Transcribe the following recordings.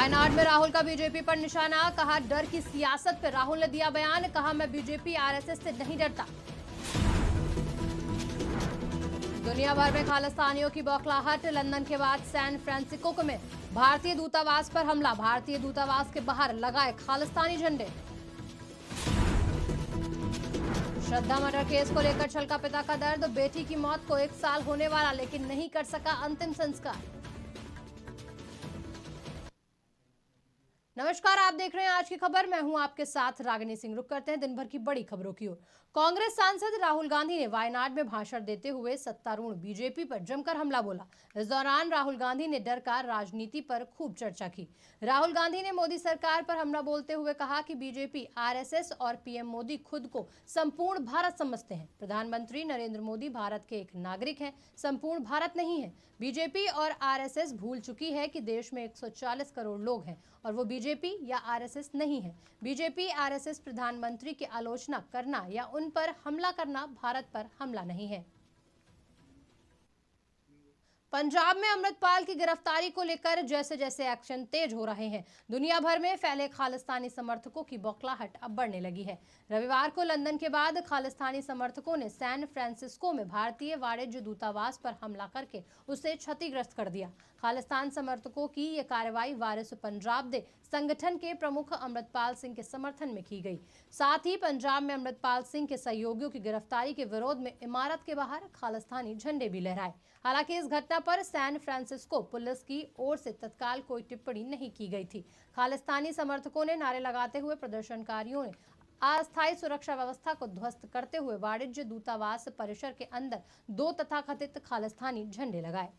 वायनाड में राहुल का बीजेपी पर निशाना, कहा डर की सियासत पर राहुल ने दिया बयान, कहा मैं बीजेपी आरएसएस से नहीं डरता। दुनिया भर में खालिस्तानियों की बौखलाहट, लंदन के बाद सैन फ्रांसिस्को में भारतीय दूतावास पर हमला, भारतीय दूतावास के बाहर लगाए खालिस्तानी झंडे। श्रद्धा मर्डर केस को लेकर छलका पिता का दर्द, बेटी की मौत को 1 साल होने वाला लेकिन नहीं कर सका अंतिम संस्कार। नमस्कार, आप देख रहे हैं आज की खबर। मैं हूं आपके साथ रागिनी सिंह। रुक करते हैं दिन भर की बड़ी खबरों की ओर। कांग्रेस सांसद राहुल गांधी ने वायनाड में भाषण देते हुए सत्तारूढ़ बीजेपी पर जमकर हमला बोला। इस दौरान राहुल गांधी ने डर का राजनीति पर खूब चर्चा की। राहुल गांधी ने मोदी सरकार पर हमला बोलते हुए कहा कि बीजेपी, आरएसएस और पीएम मोदी खुद को संपूर्ण भारत समझते हैं। प्रधानमंत्री नरेंद्र मोदी भारत के एक नागरिक हैं, संपूर्ण भारत नहीं है। बीजेपी और आरएसएस भूल चुकी है कि देश में 140 करोड़ लोग हैं और वो बीजेपी या आरएसएस नहीं है। बीजेपी, आरएसएस प्रधानमंत्री की आलोचना करना या उन पर हमला करना भारत पर हमला नहीं है। पंजाब में अमृतपाल की गिरफ्तारी को लेकर जैसे जैसे एक्शन तेज हो रहे हैं, दुनिया भर में फैले खालिस्तानी समर्थकों की बौखलाहट अब बढ़ने लगी है। रविवार को लंदन के बाद खालिस्तानी समर्थकों ने सैन फ्रांसिस्को में भारतीय वाणिज्य दूतावास पर हमला करके उसे क्षतिग्रस्त कर दिया। खालिस्तान समर्थकों की यह कार्रवाई वारिस पंजाब दे संगठन के प्रमुख अमृतपाल सिंह के समर्थन में की गई। साथ ही पंजाब में अमृतपाल सिंह के सहयोगियों की गिरफ्तारी के विरोध में इमारत के बाहर खालिस्तानी झंडे भी लहराए। हालांकि इस घटना पर सैन फ्रांसिस्को पुलिस की ओर से तत्काल कोई टिप्पणी नहीं की गई थी। खालिस्तानी समर्थकों ने नारे लगाते हुए प्रदर्शनकारियों ने अस्थायी सुरक्षा व्यवस्था को ध्वस्त करते हुए वाणिज्य दूतावास परिसर के अंदर 2 तथाकथित खालिस्तानी झंडे लगाए।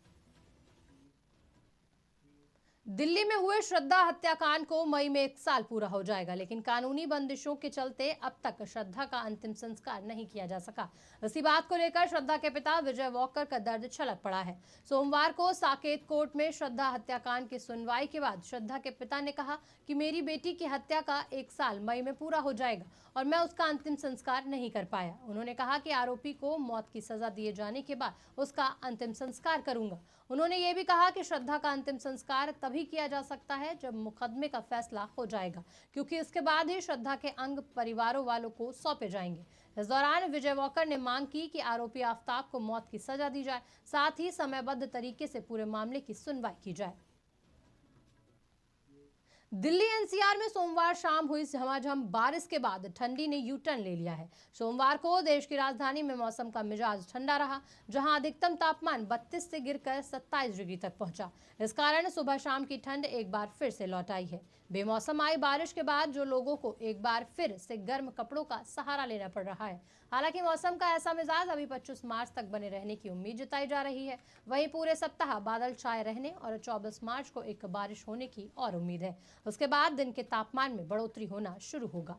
दिल्ली में हुए श्रद्धा हत्याकांड को मई में 1 साल पूरा हो जाएगा, लेकिन कानूनी बंदिशों के चलते अब तक श्रद्धा का अंतिम संस्कार नहीं किया जा सका। इसी बात को लेकर श्रद्धा के पिता विजय वॉकर का दर्द छलक पड़ा है। सोमवार को साकेत कोर्ट में श्रद्धा हत्याकांड की सुनवाई के बाद श्रद्धा के पिता ने कहा कि मेरी बेटी की हत्या का 1 साल मई में पूरा हो जाएगा और मैं उसका अंतिम संस्कार नहीं कर पाया। उन्होंने कहा कि आरोपी को मौत की सजा दिए जाने के बाद उसका अंतिम संस्कार करूंगा। उन्होंने ये भी कहा कि श्रद्धा का अंतिम संस्कार तभी किया जा सकता है जब मुकदमे का फैसला हो जाएगा, क्योंकि इसके बाद ही श्रद्धा के अंग परिवारों वालों को सौंपे जाएंगे। इस दौरान विजय वॉकर ने मांग की कि आरोपी आफ्ताब को मौत की सजा दी जाए, साथ ही समयबद्ध तरीके से पूरे मामले की सुनवाई की जाए। दिल्ली एनसीआर में सोमवार शाम हुई झमाझम बारिश के बाद ठंडी ने यू टर्न ले लिया है। सोमवार को देश की राजधानी में मौसम का मिजाज ठंडा रहा, जहां अधिकतम तापमान 32 से गिरकर 27 डिग्री तक पहुंचा। इस कारण सुबह शाम की ठंड एक बार फिर से लौट आई है। बेमौसम आई बारिश के बाद जो लोगों को एक बार फिर से गर्म कपड़ों का सहारा लेना पड़ रहा है। हालांकि मौसम का ऐसा मिजाज अभी 25 मार्च तक बने रहने की उम्मीद जताई जा रही है। वहीं पूरे सप्ताह बादल छाए रहने और 24 मार्च को एक बारिश होने की और उम्मीद है। उसके बाद दिन के तापमान में बढ़ोतरी होना शुरू होगा।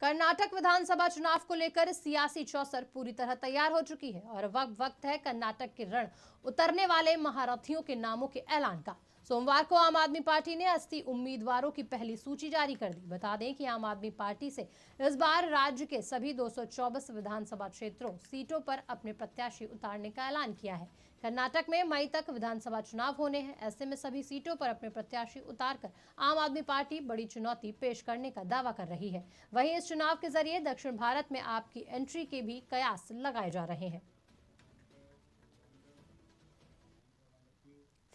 कर्नाटक विधानसभा चुनाव को लेकर सियासी चौसर पूरी तरह तैयार हो चुकी है और वक्त है कर्नाटक के रण उतरने वाले महारथियों के नामों के ऐलान का। सोमवार को आम आदमी पार्टी ने 80 उम्मीदवारों की पहली सूची जारी कर दी। बता दें कि आम आदमी पार्टी से इस बार राज्य के सभी 224 विधानसभा क्षेत्रों सीटों पर अपने प्रत्याशी उतारने का ऐलान किया है। कर्नाटक में मई तक विधानसभा चुनाव होने हैं। ऐसे में सभी सीटों पर अपने प्रत्याशी उतारकर आम आदमी पार्टी बड़ी चुनौती पेश करने का दावा कर रही है। वहीं इस चुनाव के जरिए दक्षिण भारत में आपकी एंट्री के भी कयास लगाए जा रहे हैं।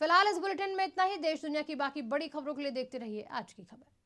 फिलहाल इस बुलेटिन में इतना ही। देश दुनिया की बाकी बड़ी खबरों के लिए देखते रहिए आज की खबर।